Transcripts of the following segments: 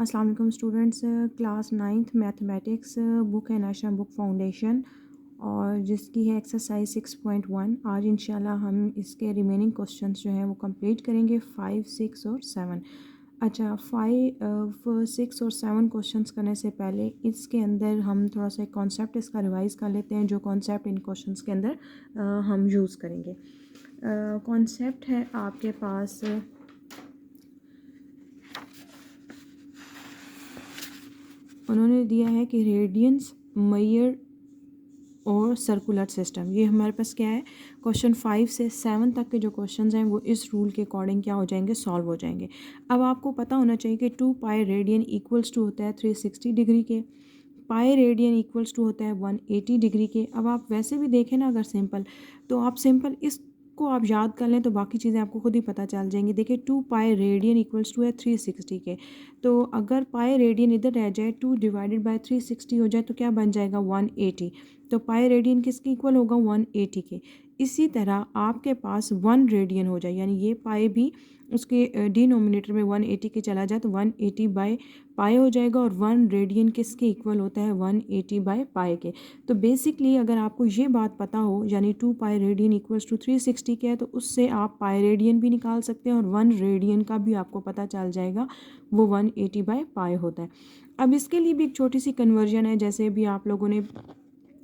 अस्सलाम वालेकुम students. Class ninth mathematics book है नेशनल बुक फाउंडेशन और जिसकी है एक्सरसाइज 6.1। आज इंशाल्लाह हम इसके रिमेनिंग क्वेश्चंस जो हैं वो कंप्लीट करेंगे 5, 6 और 7। अच्छा, 5, 6 और 7 क्वेश्चंस करने से पहले इसके अंदर हम थोड़ा सा कॉन्सेप्ट इसका रिवाइज़ कर लेते हैं, जो कॉन्सेप्ट इन क्वेश्चंस के अंदर हम यूज़ करेंगे। कॉन्सेप्ट है आपके पास, उन्होंने दिया है कि रेडियंस, मेयर और सर्कुलर सिस्टम। ये हमारे पास क्या है, क्वेश्चन 5 से 7 तक के जो क्वेश्चंस हैं वो इस रूल के अकॉर्डिंग क्या हो जाएंगे, सॉल्व हो जाएंगे। अब आपको पता होना चाहिए कि 2 पाई रेडियन इक्वल्स टू होता है 360 डिग्री के, पाई रेडियन इक्वल्स टू होता है 180 डिग्री के। अब आप वैसे भी देखें ना, अगर सिंपल, तो आप सिंपल इसको आप याद कर लें तो बाकी चीज़ें आपको खुद ही पता चल जाएंगी। देखिए 2 पाई रेडियन इक्वल्स टू है 360 के, तो अगर पाई रेडियन इधर रह जाए, 2 डिवाइडेड बाय 360 हो जाए तो क्या बन जाएगा, 180। तो पाई रेडियन किसके इक्वल होगा, 180 के। इसी तरह आपके पास 1 रेडियन हो जाए, यानी ये पाई भी उसके डिनोमिनेटर में 180 के चला जाए तो 180 बाय पाई हो जाएगा, और 1 रेडियन किसके इक्वल होता है, 180 बाय पाई के। तो बेसिकली अगर आपको ये बात पता हो, यानी 2 पाई रेडियन इक्वल्स टू 360 के है, तो उससे आप पाई रेडियन भी निकाल सकते हैं और 1 रेडियन का भी आपको पता चल जाएगा, वो 180 बाय पाई होता है। अब इसके लिए भी एक छोटी सी कन्वर्जन है, जैसे भी आप लोगों ने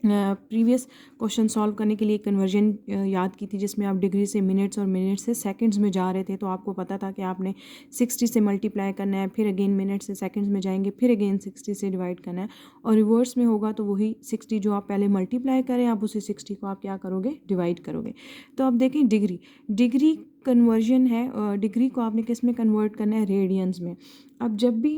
प्रीवियस क्वेश्चन सॉल्व करने के लिए कन्वर्जन याद की थी, जिसमें आप डिग्री से मिनट्स और मिनट्स से सेकंड्स में जा रहे थे। तो आपको पता था कि आपने 60 से मल्टीप्लाई करना है, फिर अगेन मिनट से सेकंड्स में जाएंगे, फिर अगेन 60 से डिवाइड करना है, और रिवर्स में होगा तो वही 60 जो आप पहले मल्टीप्लाई करें, आप उसी 60 को आप क्या करोगे, डिवाइड करोगे। तो अब देखें डिग्री कन्वर्जन है, डिग्री को आपने किस में कन्वर्ट करना है, रेडियंस में। अब जब भी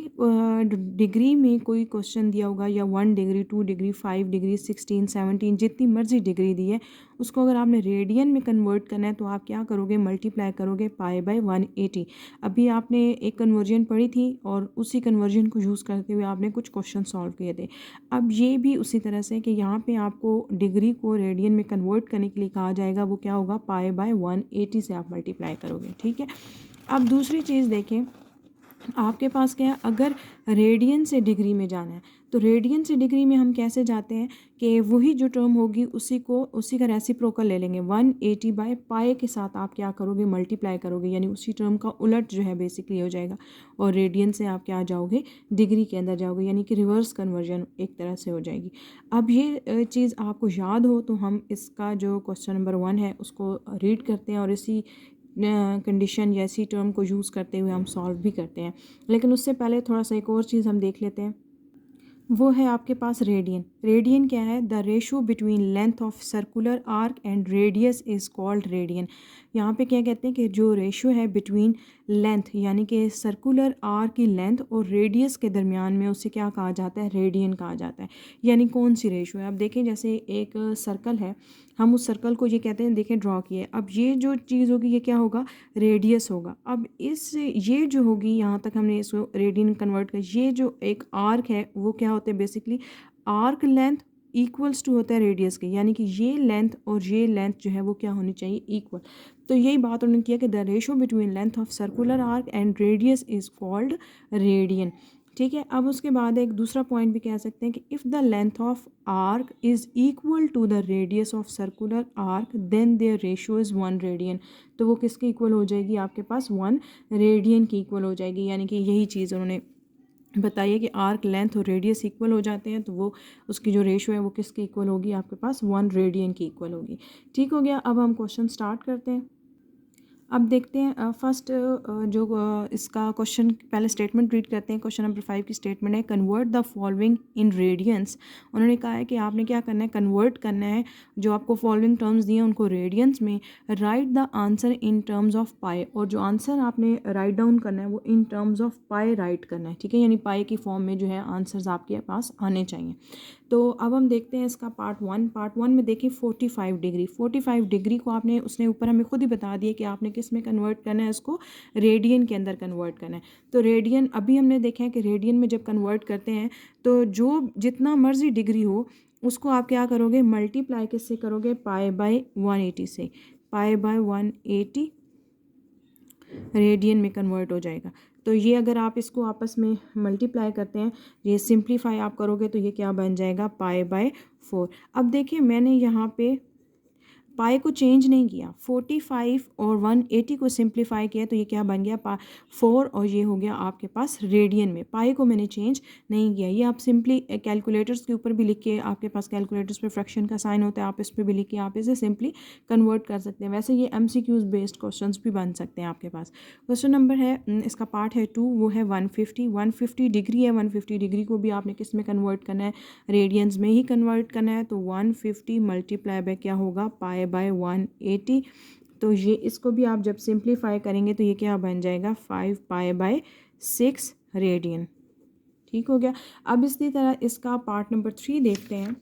डिग्री में कोई क्वेश्चन दिया होगा, या 1 डिग्री, 2 डिग्री, 5 डिग्री, 16, 17, जितनी मर्जी डिग्री दी है, उसको अगर आपने रेडियन में कन्वर्ट करना है तो आप क्या करोगे, मल्टीप्लाई करोगे पाई बाय 180। अभी आपने एक कन्वर्जन पढ़ी थी और उसी कन्वर्जन को यूज़ करते हुए आपने कुछ क्वेश्चन सॉल्व किए थे। अब ये भी उसी तरह से कि यहाँ पे आपको डिग्री को रेडियन में कन्वर्ट करने के लिए कहा जाएगा, वो क्या होगा, पाई बाय 180 से आप मल्टीप्लाई करोगे, ठीक है। अब दूसरी चीज़ देखें, आपके पास क्या है, अगर रेडियन से डिग्री में जाना है तो रेडियन से डिग्री में हम कैसे जाते हैं कि वही जो टर्म होगी उसी का रेसिप्रोकल ले लेंगे, 180 बाय पाई के साथ आप क्या करोगे, मल्टीप्लाई करोगे, यानी उसी टर्म का उलट जो है बेसिकली हो जाएगा, और रेडियन से आप क्या जाओगे, डिग्री के अंदर जाओगे, यानी कि रिवर्स कन्वर्जन एक तरह से हो जाएगी। अब ये चीज़ आपको याद हो तो हम इसका जो क्वेश्चन नंबर 1 है उसको रीड करते हैं और इसी कंडीशन या इसी टर्म को यूज़ करते हुए हम सॉल्व भी करते हैं। लेकिन उससे पहले थोड़ा सा एक और चीज़ हम देख लेते हैं, वो है आपके पास रेडियन। रेडियन क्या है, the ratio between length of circular arc and radius is called radian. यहाँ पे क्या कहते हैं कि जो रेशो है बिटवीन लेंथ, यानी कि सर्कुलर आर्क की लेंथ और रेडियस के दरमियान में, उसे क्या कहा जाता है, रेडियन कहा जाता है। यानी कौन सी रेशो है, अब देखें जैसे एक सर्कल है, हम उस सर्कल को ये कहते हैं, देखें ड्रॉ किए, अब ये जो चीज़ होगी ये क्या होगा, रेडियस होगा। अब इस ये जो होगी, यहाँ तक हमने इसको रेडियन कन्वर्ट कर, ये जो एक आर्क है वो क्या होते हैं, basically arc length equals to होता है रेडियस के, यानी कि ये लेंथ और ये लेंथ जो है वो क्या होनी चाहिए, इक्वल। तो यही बात उन्होंने किया कि the ratio between length of circular arc and radius is called radian, ठीक है। अब उसके बाद एक दूसरा पॉइंट भी कह सकते हैं कि if the length of arc is equal to the radius of circular arc then their ratio is 1 radian. तो वो किसके इक्वल हो जाएगी, आपके पास 1 रेडियन की इक्वल हो जाएगी। यानी कि यही चीज़ उन्होंने बताइए कि आर्क लेंथ और रेडियस इक्वल हो जाते हैं तो वो उसकी जो रेशियो है वो किसके इक्वल होगी, आपके पास 1 रेडियन की इक्वल होगी। ठीक हो गया। अब हम क्वेश्चन स्टार्ट करते हैं। अब देखते हैं फर्स्ट जो इसका क्वेश्चन, पहले स्टेटमेंट रीड करते हैं। क्वेश्चन नंबर 5 की स्टेटमेंट है, convert the following in radiance. उन्होंने कहा है कि आपने क्या करना है, कन्वर्ट करना है जो आपको फॉलोइंग टर्म्स दिए हैं उनको रेडियंस में। Write the answer in terms of pi, और जो आंसर आपने राइट डाउन करना है वो in terms of pi write करना है, ठीक है। यानी पाई की फॉर्म में जो है आंसर्स आपके पास आने चाहिए। तो अब हम देखते हैं इसका पार्ट वन में देखिए 45 डिग्री को आपने, उसने ऊपर हमें खुद ही बता दिया कि आपने किस में कन्वर्ट करना है, इसको रेडियन के अंदर कन्वर्ट करना है। तो रेडियन अभी हमने देखा है कि रेडियन में जब कन्वर्ट करते हैं तो जो जितना मर्जी डिग्री हो उसको आप क्या करोगे, मल्टीप्लाई किससे करोगे, पाई बाय 180 से। पाई बाय 180 रेडियन में कन्वर्ट हो जाएगा। तो ये अगर आप इसको आपस में मल्टीप्लाई करते हैं, ये सिंप्लीफाई आप करोगे तो ये क्या बन जाएगा, पाई/4। अब देखिए मैंने यहाँ पे पाई को चेंज नहीं किया, 45 और 180 को सिंप्लीफाई किया तो ये क्या बन गया, 4, और ये हो गया आपके पास रेडियन में। पाई को मैंने चेंज नहीं किया। ये आप सिंपली कैलकुलेटर्स के ऊपर भी लिख के, आपके पास कैलकुलेटर्स पे फ्रैक्शन का साइन होता है, आप इस पर भी लिख के आप इसे सिंपली कन्वर्ट कर सकते हैं। वैसे ये MCQs बेस्ड क्वेश्चन भी बन सकते हैं आपके पास। क्वेश्चन नंबर है, इसका पार्ट है 2, वो है 150 डिग्री है। 150 डिग्री को भी आपने किस में कन्वर्ट करना है, रेडियंस में ही कन्वर्ट करना है। तो 150 मल्टीप्लाई बाय क्या होगा, पाई/180। तो ये इसको भी आप जब सिंप्लीफाई करेंगे तो ये क्या बन जाएगा, 5 पाई/6 रेडियन। ठीक हो गया। अब इसी तरह इसका पार्ट नंबर 3 देखते हैं।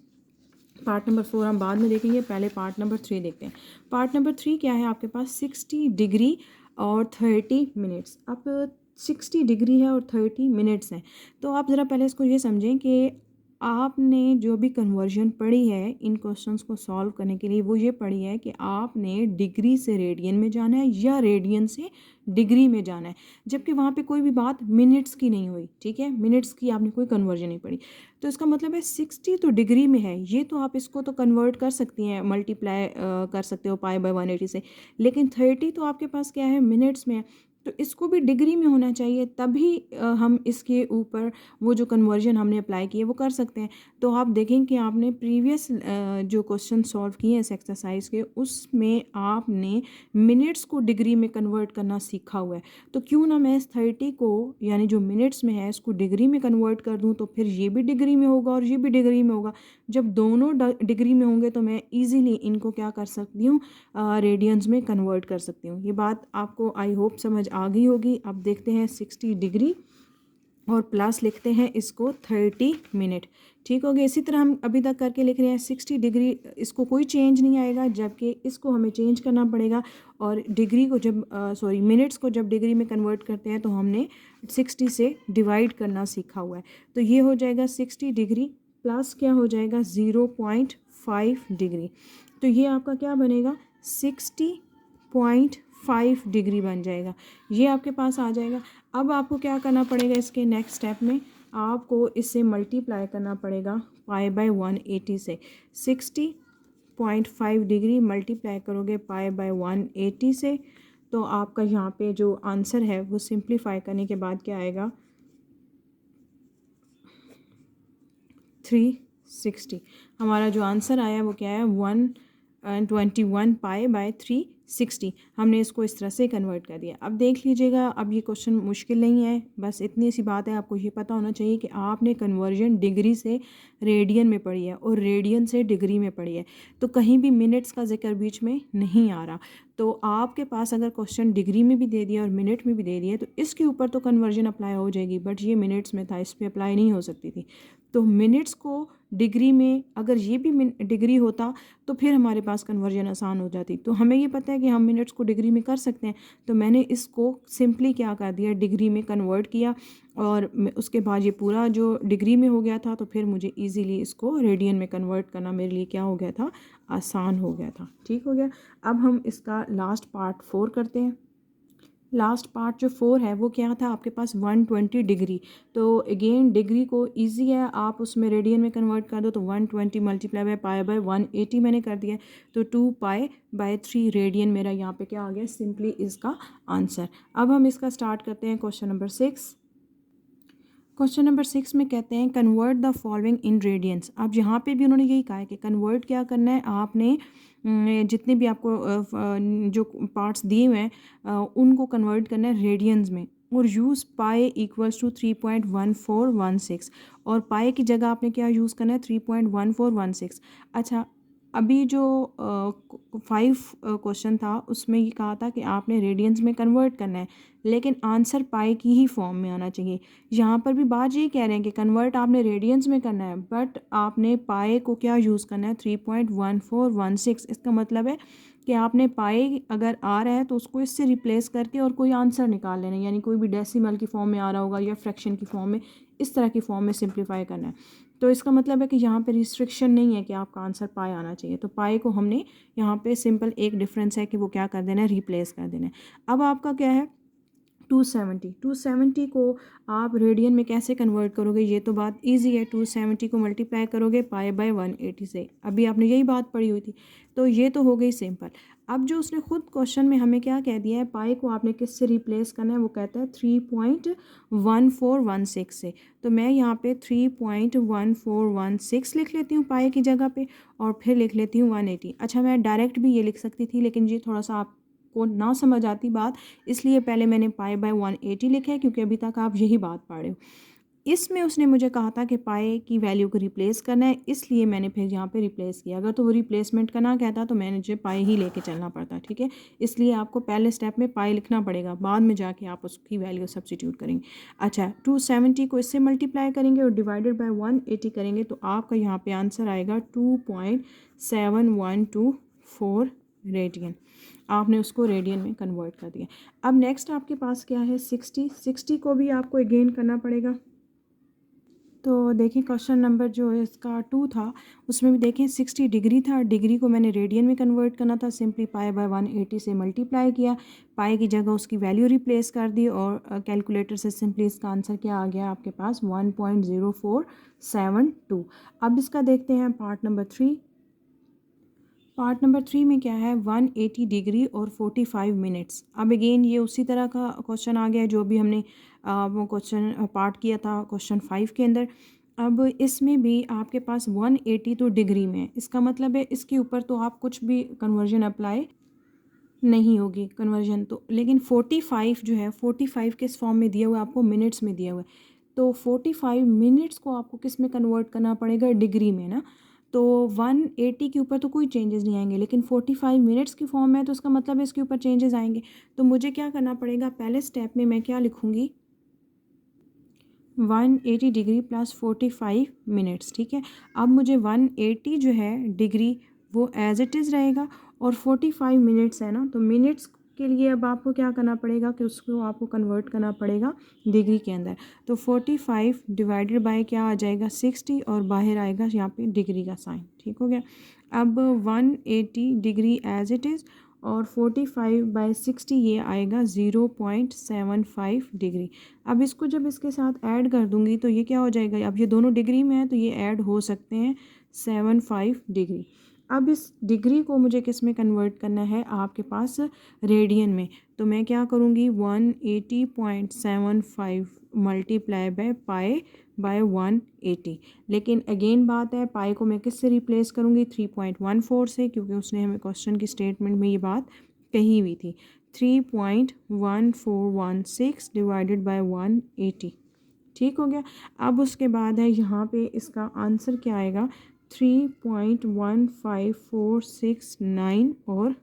पार्ट नंबर 4 हम बाद में देखेंगे, पहले पार्ट नंबर 3 देखते हैं। पार्ट नंबर 3 क्या है, आपके पास 60 डिग्री और 30 मिनट्स। अब 60 डिग्री है और 30 मिनट्स हैं। तो आप ज़रा पहले इसको ये समझें कि आपने जो भी कन्वर्जन पढ़ी है इन क्वेश्चंस को सॉल्व करने के लिए, वो ये पढ़ी है कि आपने डिग्री से रेडियन में जाना है या रेडियन से डिग्री में जाना है, जबकि वहाँ पे कोई भी बात मिनट्स की नहीं हुई। ठीक है, मिनट्स की आपने कोई कन्वर्जन नहीं पढ़ी। तो इसका मतलब है 60 तो डिग्री में है, ये तो आप इसको तो कन्वर्ट कर सकती हैं, मल्टीप्लाई कर सकते हो पाई/180 से, लेकिन 30 तो आपके पास क्या है, मिनट्स में है। तो इसको भी डिग्री में होना चाहिए, तभी हम इसके ऊपर वो जो कन्वर्जन हमने अप्लाई की है वो कर सकते हैं। तो आप देखें कि आपने प्रीवियस जो क्वेश्चन सॉल्व किए हैं इस एक्सरसाइज के, उसमें आपने मिनट्स को डिग्री में कन्वर्ट करना सीखा हुआ है। तो क्यों ना मैं इस 30 को, यानी जो मिनट्स में है, इसको डिग्री में कन्वर्ट कर दूं, तो फिर ये भी डिग्री में होगा और ये भी डिग्री में होगा। जब दोनों डिग्री में होंगे तो मैं ईजिली इनको क्या कर सकती हूँ, रेडियंस में कन्वर्ट कर सकती हूँ। ये बात आपको आई होप समझ आ गई होगी। अब देखते हैं 60 डिग्री और प्लस लिखते हैं इसको 30 मिनट। ठीक हो गया। इसी तरह हम अभी तक करके लिख रहे हैं 60 डिग्री, इसको कोई चेंज नहीं आएगा, जबकि इसको हमें चेंज करना पड़ेगा। और डिग्री को जब मिनट्स को जब डिग्री में कन्वर्ट करते हैं तो हमने 60 से डिवाइड करना सीखा हुआ है। तो ये हो जाएगा 60 डिग्री प्लस क्या हो जाएगा, 0.5 डिग्री। तो ये आपका क्या बनेगा, 60.5 डिग्री बन जाएगा। ये आपके पास आ जाएगा। अब आपको क्या करना पड़ेगा, इसके नेक्स्ट स्टेप में आपको इससे मल्टीप्लाई करना पड़ेगा पाई/180 से। 60.5 डिग्री मल्टीप्लाई करोगे पाई/180 से, तो आपका यहाँ पे जो आंसर है वो सिंप्लीफाई करने के बाद क्या आएगा, 360। हमारा जो आंसर आया वो क्या है, 121 पाई/360। हमने इसको इस तरह से कन्वर्ट कर दिया। अब देख लीजिएगा, अब ये क्वेश्चन मुश्किल नहीं है, बस इतनी सी बात है, आपको ये पता होना चाहिए कि आपने कन्वर्जन डिग्री से रेडियन में पढ़ी है और रेडियन से डिग्री में पढ़ी है। तो कहीं भी मिनट्स का जिक्र बीच में नहीं आ रहा। तो आपके पास अगर क्वेश्चन डिग्री में भी दे दिया और मिनट में भी दे दिया तो इसके ऊपर तो कन्वर्जन अप्लाई हो जाएगी, बट ये मिनट्स में था, इस पर अप्लाई नहीं हो सकती थी। तो मिनट्स को डिग्री में, अगर ये भी डिग्री होता तो फिर हमारे पास कन्वर्जन आसान हो जाती। तो हमें ये पता है कि हम मिनट्स को डिग्री में कर सकते हैं, तो मैंने इसको सिंपली क्या कर दिया, डिग्री में कन्वर्ट किया, और उसके बाद ये पूरा जो डिग्री में हो गया था, तो फिर मुझे इजीली इसको रेडियन में कन्वर्ट करना मेरे लिए क्या हो गया था, आसान हो गया था। ठीक हो गया। अब हम इसका लास्ट पार्ट 4 करते हैं। लास्ट पार्ट जो 4 है वो क्या था, आपके पास 120 डिग्री। तो अगेन डिग्री को इजी है, आप उसमें रेडियन में कन्वर्ट कर दो, तो 120 मल्टीप्लाई बाय पाई/180 मैंने कर दिया, तो 2 पाई/3 रेडियन मेरा यहाँ पे क्या आ गया, सिंपली इसका आंसर। अब हम इसका स्टार्ट करते हैं क्वेश्चन नंबर 6। क्वेश्चन नंबर 6 में कहते हैं convert the following in radiance. अब यहाँ पे भी उन्होंने यही कहा है कि कन्वर्ट क्या करना है आपने, जितने भी आपको जो पार्ट्स दिए हुए हैं उनको कन्वर्ट करना है रेडियंस में, और यूज़ पाई इक्वल्स टू 3.1416, और पाई की जगह आपने क्या यूज़ करना है, 3.1416। अच्छा, अभी जो 5 क्वेश्चन था उसमें ये कहा था कि आपने रेडियंस में कन्वर्ट करना है, लेकिन आंसर पाई की ही फॉर्म में आना चाहिए। यहाँ पर भी बात यही कह रहे हैं कि कन्वर्ट आपने रेडियंस में करना है, बट आपने पाई को क्या यूज़ करना है, 3.1416। इसका मतलब है कि आपने पाई अगर आ रहा है तो उसको इससे रिप्लेस करके और कोई आंसर निकाल लेना है, यानी कोई भी डेसिमल की फॉर्म में आ रहा होगा या फ्रैक्शन की फॉर्म में, इस तरह की फॉर्म में सिंप्लीफाई करना है। तो इसका मतलब है कि यहाँ पे रिस्ट्रिक्शन नहीं है कि आपका आंसर पाई आना चाहिए। तो पाई को हमने यहाँ पे सिंपल एक डिफरेंस है कि वो क्या कर देना है, रिप्लेस कर देना है। अब आपका क्या है, 270 को आप रेडियन में कैसे कन्वर्ट करोगे, ये तो बात इजी है। 270 को मल्टीप्लाई करोगे पाई बाय 180 से, अभी आपने यही बात पढ़ी हुई थी, तो ये तो हो गई सिंपल। अब जो उसने खुद क्वेश्चन में हमें क्या कह दिया है, पाई को आपने किससे रिप्लेस करना है, वो कहता है 3.1416 से। तो मैं यहाँ पे 3.1416 लिख लेती हूँ पाई की जगह पे, और फिर लिख लेती हूँ 180। अच्छा, मैं डायरेक्ट भी ये लिख सकती थी, लेकिन ये थोड़ा सा आपको ना समझ आती बात, इसलिए पहले मैंने पाई बाय 180 लिखा है, क्योंकि अभी तक आप यही बात पढ़ रहे हो। इसमें उसने मुझे कहा था कि पाई की वैल्यू को रिप्लेस करना है, इसलिए मैंने फिर यहाँ पे रिप्लेस किया। अगर तो वो रिप्लेसमेंट का ना कहता तो मैंने जो पाई ही लेके चलना पड़ता, ठीक है। इसलिए आपको पहले स्टेप में पाई लिखना पड़ेगा, बाद में जाके आप उसकी वैल्यू सब्स्टिट्यूट करेंगे। अच्छा, 270 को इससे मल्टीप्लाई करेंगे और डिवाइडेड बाय 180 करेंगे, तो आपका यहाँ पे आंसर आएगा 2.7124 रेडियन। आपने उसको रेडियन में कन्वर्ट कर दिया। अब नेक्स्ट आपके पास क्या है, 60 को भी आपको अगेन करना पड़ेगा। तो देखिए क्वेश्चन नंबर जो है इसका 2 था, उसमें भी देखें 60 डिग्री था, डिग्री को मैंने रेडियन में कन्वर्ट करना था, सिंपली पाई बाय 180 से मल्टीप्लाई किया, पाई की जगह उसकी वैल्यू रिप्लेस कर दी, और कैलकुलेटर से सिंपली इसका आंसर क्या आ गया आपके पास, 1.0472। अब इसका देखते हैं पार्ट नंबर 3। पार्ट नंबर 3 में क्या है, 180 डिग्री और 45 मिनट्स। अब अगेन ये उसी तरह का क्वेश्चन आ गया है जो भी हमने वो क्वेश्चन पार्ट किया था क्वेश्चन 5 के अंदर। अब इसमें भी आपके पास 180 तो डिग्री में है, इसका मतलब है इसके ऊपर तो आप कुछ भी कन्वर्जन अप्लाई नहीं होगी कन्वर्जन तो, लेकिन 45 जो है 45 किस फॉर्म में दिया हुआ है आपको, मिनट्स में दिया हुआ है। तो 45 मिनट्स को आपको किस में कन्वर्ट करना पड़ेगा, डिग्री में ना। तो 180 के ऊपर तो कोई चेंजेस नहीं आएंगे, लेकिन 45 मिनट्स की फॉर्म है तो उसका मतलब है इसके ऊपर चेंजेस आएंगे। तो मुझे क्या करना पड़ेगा, पहले स्टेप में मैं क्या लिखूँगी, 180 डिग्री प्लस 45 मिनट्स, ठीक है। अब मुझे 180 जो है डिग्री वो एज इट इज़ रहेगा, और 45 मिनट्स है ना, तो मिनट्स के लिए अब आपको क्या करना पड़ेगा कि उसको आपको कन्वर्ट करना पड़ेगा डिग्री के अंदर। तो 45 डिवाइडेड बाय क्या आ जाएगा, 60, और बाहर आएगा यहाँ पे डिग्री का साइन, ठीक हो गया। अब 180 डिग्री एज इट इज़ और 45/60 ये आएगा 0.75 डिग्री। अब इसको जब इसके साथ ऐड कर दूंगी तो ये क्या हो जाएगा, अब ये दोनों डिग्री में है तो ये ऐड हो सकते हैं 75 डिग्री। अब इस डिग्री को मुझे किस में कन्वर्ट करना है, आपके पास रेडियन में। तो मैं क्या करूँगी, 180.75 मल्टीप्लाई बाय पाई बाय 180। लेकिन अगेन बात है, पाई को मैं किससे रिप्लेस करूँगी, 3.14 से, क्योंकि उसने हमें क्वेश्चन की स्टेटमेंट में ये बात कही हुई थी। 3.1416 डिवाइडेड बाय 180, ठीक हो गया। अब उसके बाद है यहाँ पे इसका आंसर क्या आएगा, 3.15469 और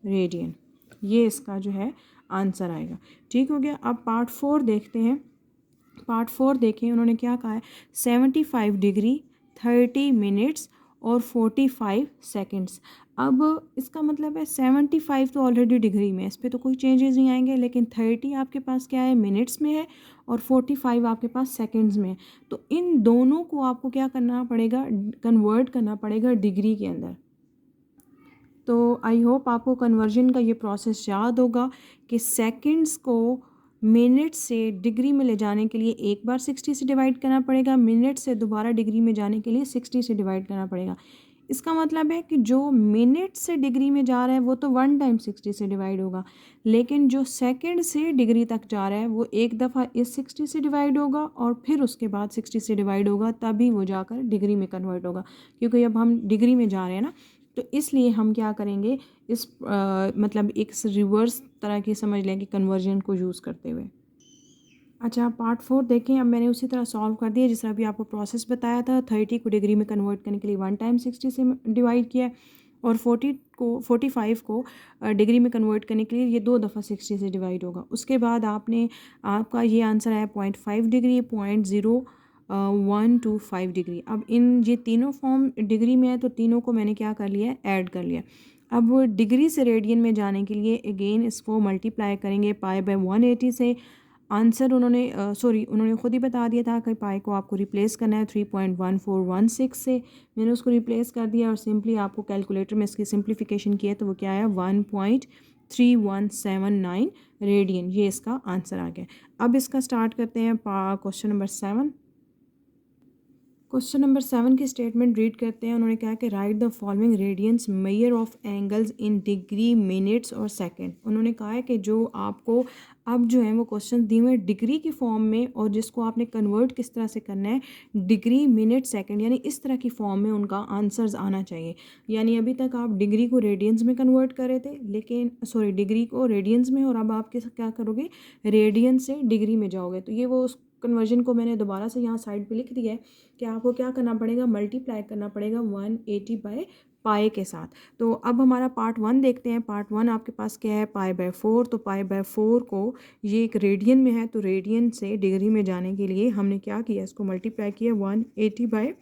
रेडियन, ये इसका जो है आंसर आएगा, ठीक हो गया। अब पार्ट 4 देखते हैं। पार्ट 4 देखें, उन्होंने क्या कहा है, 75 डिग्री 30 मिनट्स और 45 सेकंड्स। अब इसका मतलब है 75 तो ऑलरेडी डिग्री में है, इस पर तो कोई चेंजेस नहीं आएंगे, लेकिन 30 आपके पास क्या है, मिनट्स में है, और 45 आपके पास सेकंड्स में है। तो इन दोनों को आपको क्या करना पड़ेगा, कन्वर्ट करना पड़ेगा डिग्री के अंदर। तो आई होप आपको कन्वर्जन का ये प्रोसेस याद होगा कि सेकंड्स को मिनट से डिग्री में ले जाने के लिए एक बार 60 से डिवाइड करना पड़ेगा, मिनट से दोबारा डिग्री में जाने के लिए 60 से डिवाइड करना पड़ेगा। इसका मतलब है कि जो मिनट से डिग्री में जा रहा है वो तो 1 टाइम 60 से डिवाइड होगा, लेकिन जो सेकंड से डिग्री तक जा रहा है वो एक दफ़ा इस 60 से डिवाइड होगा और फिर उसके बाद 60 से डिवाइड होगा, तभी वो जाकर डिग्री में कन्वर्ट होगा। क्योंकि अब हम डिग्री में जा रहे हैं ना, तो इसलिए हम क्या करेंगे, इस मतलब एक रिवर्स तरह की समझ लें कि कन्वर्जन को यूज़ करते हुए। अच्छा, पार्ट 4 देखें। अब मैंने उसी तरह सॉल्व कर दिया जिस तरह भी आपको प्रोसेस बताया था। 30 को डिग्री में कन्वर्ट करने के लिए 1 टाइम 60 से डिवाइड किया, और 45 को डिग्री में कन्वर्ट करने के लिए ये 2 दफ़ा 60 से डिवाइड होगा। उसके बाद आपका ये आंसर आया 0.5 डिग्री, 0.0125 डिग्री। अब इन ये तीनों फॉर्म डिग्री में है तो तीनों को मैंने क्या कर लिया, ऐड कर लिया। अब डिग्री से रेडियन में जाने के लिए अगेन इसको मल्टीप्लाई करेंगे पाई बाय 180 से। आंसर उन्होंने खुद ही बता दिया था कि पाई को आपको रिप्लेस करना है 3.1416 से। मैंने उसको रिप्लेस कर दिया और सिंपली आपको कैलकुलेटर में इसकी सिंप्लीफिकेशन किया तो वो क्या आया, 1.3179 रेडियन, ये इसका आंसर आ गया। अब इसका स्टार्ट करते हैं क्वेश्चन नंबर 7। क्वेश्चन नंबर 7 की स्टेटमेंट रीड करते हैं। उन्होंने कहा कि write the following radians measure of angles in degree, minutes और सेकंड। उन्होंने कहा है कि जो आपको अब जो है वो क्वेश्चन दिए हुए डिग्री की फॉर्म में और जिसको आपने कन्वर्ट किस तरह से करना है डिग्री, मिनट, सेकंड, यानी इस तरह की फॉर्म में उनका आंसर्स आना चाहिए। यानी अभी तक आप डिग्री को रेडियंस में कन्वर्ट कर रहे थे, लेकिन सॉरी डिग्री को रेडियंस में, और अब आप क्या करोगे, रेडियन से डिग्री में जाओगे। तो ये वो उस कन्वर्जन को मैंने दोबारा से यहाँ साइड पे लिख दिया है कि आपको क्या करना पड़ेगा, मल्टीप्लाई करना पड़ेगा 180 बाय पाई के साथ। तो अब हमारा पार्ट 1 देखते हैं। पार्ट 1 आपके पास क्या है, पाई/4। तो पाई/4 को ये एक रेडियन में है, तो रेडियन से डिग्री में जाने के लिए हमने क्या किया, इसको मल्टीप्लाई किया 180 बाय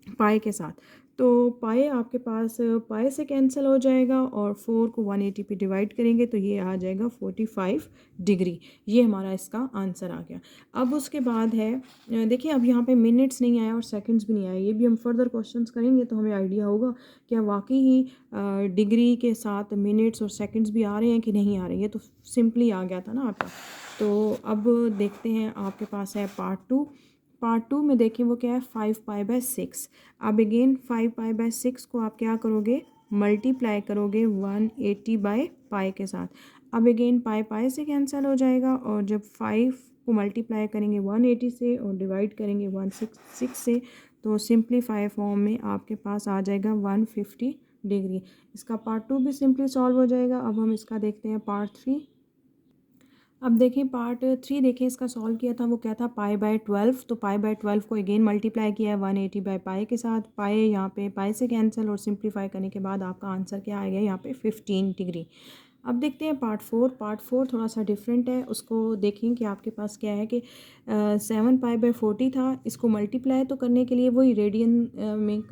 पाई के साथ। तो पाई आपके पास पाई से कैंसिल हो जाएगा और 4 को 180 पे डिवाइड करेंगे तो ये आ जाएगा 45 डिग्री। ये हमारा इसका आंसर आ गया। अब उसके बाद है, देखिए अब यहाँ पे मिनट्स नहीं आया और सेकंड्स भी नहीं आया। ये भी हम फर्दर क्वेश्चंस करेंगे तो हमें आइडिया होगा क्या वाकई ही डिग्री के साथ मिनट्स और सेकंड्स भी आ रहे हैं कि नहीं आ रहे हैं। तो सिंपली आ गया था ना आपका। तो अब देखते हैं, आपके पास है पार्ट 2। पार्ट 2 में देखें वो क्या है, 5 पाई/6। अब अगेन 5 पाई/6 को आप क्या करोगे, मल्टीप्लाई करोगे 180 बाय पाई के साथ। अब अगेन पाई पाई से कैंसिल हो जाएगा और जब 5 को मल्टीप्लाई करेंगे 180 से और डिवाइड करेंगे 166 से तो सिंप्लीफाई फॉर्म में आपके पास आ जाएगा 150 डिग्री। इसका पार्ट 2 भी सिंपली सॉल्व हो जाएगा। अब हम इसका देखते हैं पार्ट 3। अब देखें पार्ट 3, देखें इसका सॉल्व किया था वो क्या था, पाई/12। तो पाई/12 को अगेन मल्टीप्लाई किया है 180 बाय पाई के साथ। पाई यहाँ पे पाई से कैंसिल और सिंप्लीफाई करने के बाद आपका आंसर क्या आ गया यहाँ पे 15 डिग्री। अब देखते हैं पार्ट 4। पार्ट 4 थोड़ा सा डिफरेंट है। उसको देखें कि आपके पास क्या है कि 7 पाई/40 था। इसको मल्टीप्लाई तो करने के लिए वही रेडियन में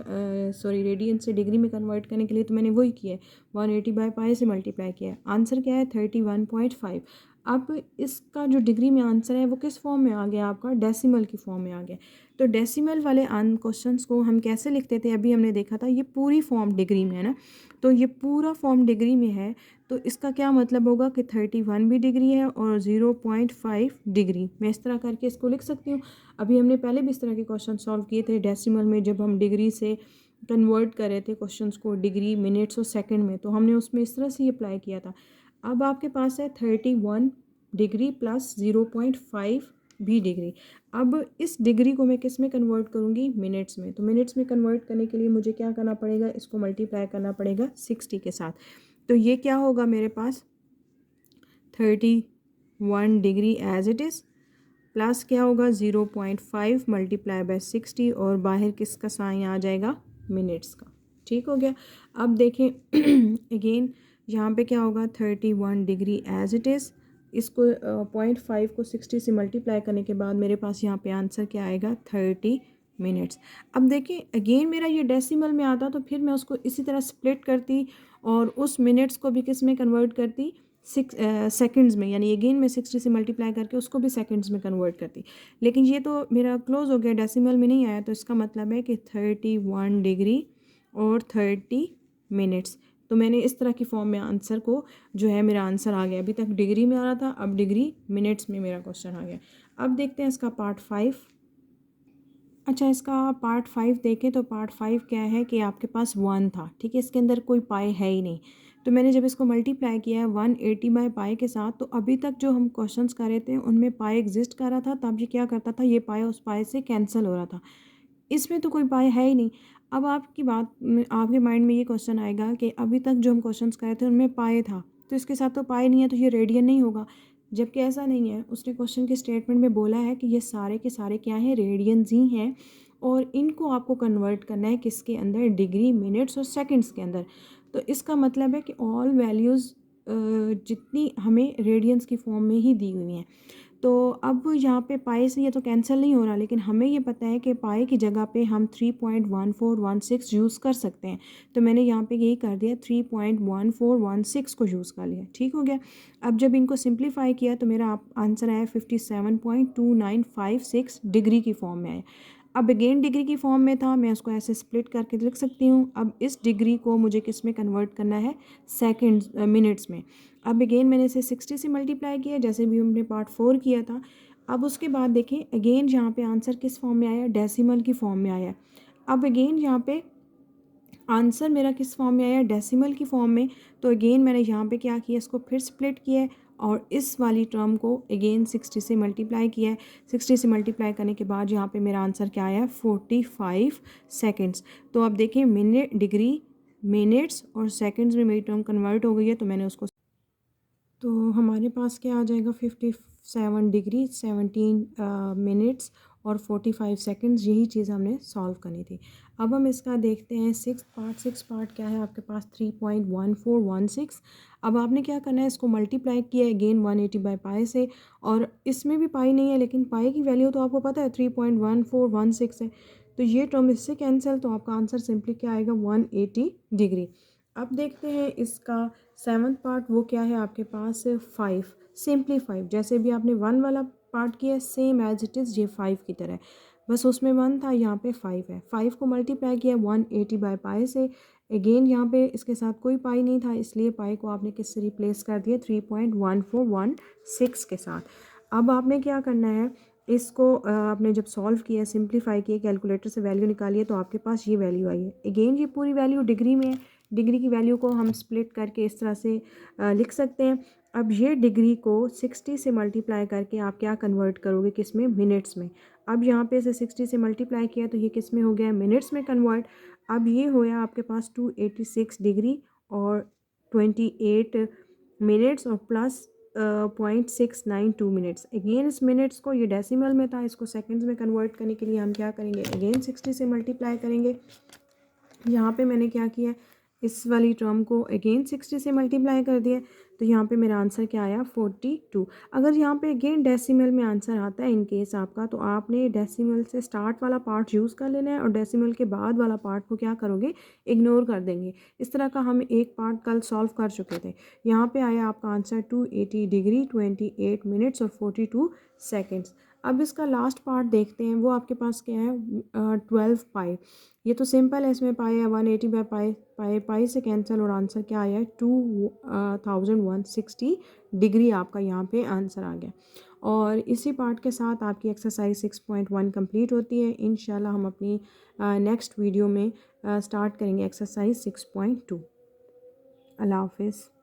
सॉरी रेडियन से डिग्री में कन्वर्ट करने के लिए तो मैंने वही किया है, 180 बाय पाई से मल्टीप्लाई किया है। आंसर क्या है 31.5। अब इसका जो डिग्री में आंसर है वो किस फॉर्म में आ गया, आपका डेसिमल की फॉर्म में आ गया। तो डेसिमल वाले क्वेश्चंस को हम कैसे लिखते थे, अभी हमने देखा था ये पूरी फॉर्म डिग्री में है ना। तो ये पूरा फॉर्म डिग्री में है तो इसका क्या मतलब होगा कि 31 भी डिग्री है और 0.5 डिग्री। मैं इस तरह करके इसको लिख सकती हूँ। अभी हमने पहले भी इस तरह के क्वेश्चन सॉल्व किए थे डेसिमल में, जब हम डिग्री से कन्वर्ट कर रहे थे क्वेश्चंस को डिग्री, मिनट्स और सेकंड में, तो हमने उसमें इस तरह से ही अप्लाई किया था। अब आपके पास है 31 डिग्री प्लस 0.5 भी डिग्री। अब इस डिग्री को मैं किस में कन्वर्ट करूँगी, मिनट्स में। तो मिनट्स में कन्वर्ट करने के लिए मुझे क्या करना पड़ेगा, इसको मल्टीप्लाई करना पड़ेगा 60 के साथ। तो ये क्या होगा मेरे पास 31 degree as it is plus क्या होगा 0.5 मल्टीप्लाई बाय 60 और बाहर किसका साइन आ जाएगा, मिनट्स का। ठीक हो गया। अब देखें अगेन यहाँ पे क्या होगा 31 डिग्री एज इट इज़, इसको 0.5 को 60 से मल्टीप्लाई करने के बाद मेरे पास यहाँ पे आंसर क्या आएगा 30 मिनट्स। अब देखिए अगेन मेरा ये डेसिमल में आता तो फिर मैं उसको इसी तरह स्प्लिट करती और उस मिनट्स को भी किस में कन्वर्ट करती, सेकंड्स में, यानी अगेन मैं 60 से मल्टीप्लाई करके उसको भी सेकंड्स में कन्वर्ट करती। लेकिन ये तो मेरा क्लोज हो गया, डेसिमल में नहीं आया, तो इसका मतलब है कि 31 डिग्री और 30 मिनट्स। तो मैंने इस तरह की फॉर्म में आंसर को जो है मेरा आंसर आ गया। अभी तक डिग्री में आ रहा था, अब डिग्री मिनट्स में मेरा क्वेश्चन आ गया। अब देखते हैं इसका पार्ट 5। अच्छा इसका पार्ट 5 देखें तो पार्ट 5 क्या है कि आपके पास 1 था, ठीक है, इसके अंदर कोई पाई है ही नहीं। तो मैंने जब इसको मल्टीप्लाई किया है 180 बाय पाई के साथ, तो अभी तक जो हम क्वेश्चंस कर रहे थे उनमें पाई एग्जिस्ट कर रहा था, तब ये क्या करता था, ये पाई उस पाई से कैंसिल हो रहा था। इसमें तो कोई पाई है ही नहीं। अब आपके माइंड में ये क्वेश्चन आएगा कि अभी तक जो हम क्वेश्चंस कर रहे थे उनमें पाई था, तो इसके साथ तो पाई नहीं है, तो ये रेडियन नहीं होगा। जबकि ऐसा नहीं है, उसने क्वेश्चन के स्टेटमेंट में बोला है कि ये सारे के सारे क्या हैं, रेडियंस ही हैं और इनको आपको कन्वर्ट करना है किसके अंदर, डिग्री, मिनट्स और सेकंड्स के अंदर। तो इसका मतलब है कि ऑल वैल्यूज़ जितनी हमें रेडियंस की फॉर्म में ही दी हुई हैं। तो अब यहाँ पे पाई से ये तो कैंसिल नहीं हो रहा, लेकिन हमें ये पता है कि पाई की जगह पे हम 3.1416 यूज़ कर सकते हैं। तो मैंने यहाँ पे यही कर दिया, 3.1416 को यूज़ कर लिया। ठीक हो गया। अब जब इनको सिंप्लीफाई किया तो मेरा आंसर आया 57.2956 डिग्री की फॉर्म में आया। अब अगेन डिग्री की फॉर्म में था, मैं उसको ऐसे स्प्लिट करके लिख सकती हूँ। अब इस डिग्री को मुझे किस में कन्वर्ट करना है, सेकंड्स मिनट्स में। अब अगेन मैंने इसे 60 से मल्टीप्लाई किया जैसे भी हमने पार्ट 4 किया था। अब उसके बाद देखें अगेन यहाँ पे आंसर किस फॉर्म में आया, डेसिमल की फॉर्म में आया। अब अगेन यहाँ पे आंसर मेरा किस फॉर्म में आया, डेसिमल की फॉर्म में। तो अगेन मैंने यहाँ पे क्या किया, इसको फिर स्प्लिट किया है और इस वाली टर्म को अगेन 60 से मल्टीप्लाई किया है। 60 से मल्टीप्लाई करने के बाद यहाँ पे मेरा आंसर क्या आया, 45 सेकेंड्स। तो अब देखें मिनट, डिग्री, मिनट्स और सेकेंड्स में मेरी टर्म कन्वर्ट हो गई है। तो मैंने उसको, तो हमारे पास क्या आ जाएगा, 57 डिग्री 17 मिनट्स और 45 सेकंड्स। यही चीज़ हमने सॉल्व करनी थी। अब हम इसका देखते हैं सिक्स पार्ट क्या है आपके पास, 3.1416। अब आपने क्या करना है, इसको मल्टीप्लाई किया अगेन 180 बाई पाई से, और इसमें भी पाई नहीं है लेकिन पाई की वैल्यू तो आपको पता है 3.1416 है। तो ये टर्म इससे कैंसिल, तो आपका आंसर सिंपली क्या आएगा, 180 डिग्री। अब देखते हैं इसका सेवन्थ पार्ट, वो क्या है आपके पास, 5, सिंपली 5। जैसे भी आपने 1 वाला पार्ट किया सेम एज इट इज़ ये 5 की तरह, बस उसमें 1 था, यहाँ पे 5 है। 5 को मल्टीप्लाई किया 180 बाई पाई से। अगेन यहाँ पे इसके साथ कोई पाई नहीं था, इसलिए पाई को आपने किससे रिप्लेस कर दिया, 3.1416 के साथ। अब आपने क्या करना है, इसको आपने जब सॉल्व किया, सिंप्लीफाई किया, कैलकुलेटर से वैल्यू निकाली है, तो आपके पास ये वैल्यू आई है। अगेन ये पूरी वैल्यू डिग्री में है, डिग्री की वैल्यू को हम स्प्लिट करके इस तरह से लिख सकते हैं। अब ये डिग्री को 60 से मल्टीप्लाई करके आप क्या कन्वर्ट करोगे, किस में, मिनट्स में। अब यहाँ पे से 60 से मल्टीप्लाई किया तो ये किस में हो गया, मिनट्स में कन्वर्ट। अब ये होया आपके पास 286 डिग्री और 28 मिनट्स और प्लस 0.692 मिनट्स। अगेन इस मिनट्स को, ये डेसिमल में था, इसको सेकंड्स में कन्वर्ट करने के लिए हम क्या करेंगे, अगेन 60 से मल्टीप्लाई करेंगे। यहाँ पे मैंने क्या किया, इस वाली टर्म को अगेन 60 से मल्टीप्लाई कर दिया, तो यहाँ पे मेरा आंसर क्या आया, 42। अगर यहाँ पे अगेन डेसिमल में आंसर आता है इन केस आपका, तो आपने डेसिमल से स्टार्ट वाला पार्ट यूज़ कर लेना है और डेसिमल के बाद वाला पार्ट को क्या करोगे, इग्नोर कर देंगे। इस तरह का हम एक पार्ट कल सॉल्व कर चुके थे। यहाँ पे आया आपका आंसर 280 डिग्री 28 मिनट्स और 42 सेकेंड्स। अब इसका लास्ट पार्ट देखते हैं, वो आपके पास क्या है, 12 पाई। ये तो सिंपल है, इसमें पाई है 180 बाई पाई, पाई पाई से कैंसिल और आंसर क्या आया है, 2160 डिग्री आपका यहाँ पे आंसर आ गया। और इसी पार्ट के साथ आपकी एक्सरसाइज 6.1 कंप्लीट होती है। इंशाल्लाह हम अपनी नेक्स्ट वीडियो में स्टार्ट करेंगे एक्सरसाइज 6.2। अल्लाह हाफिज़।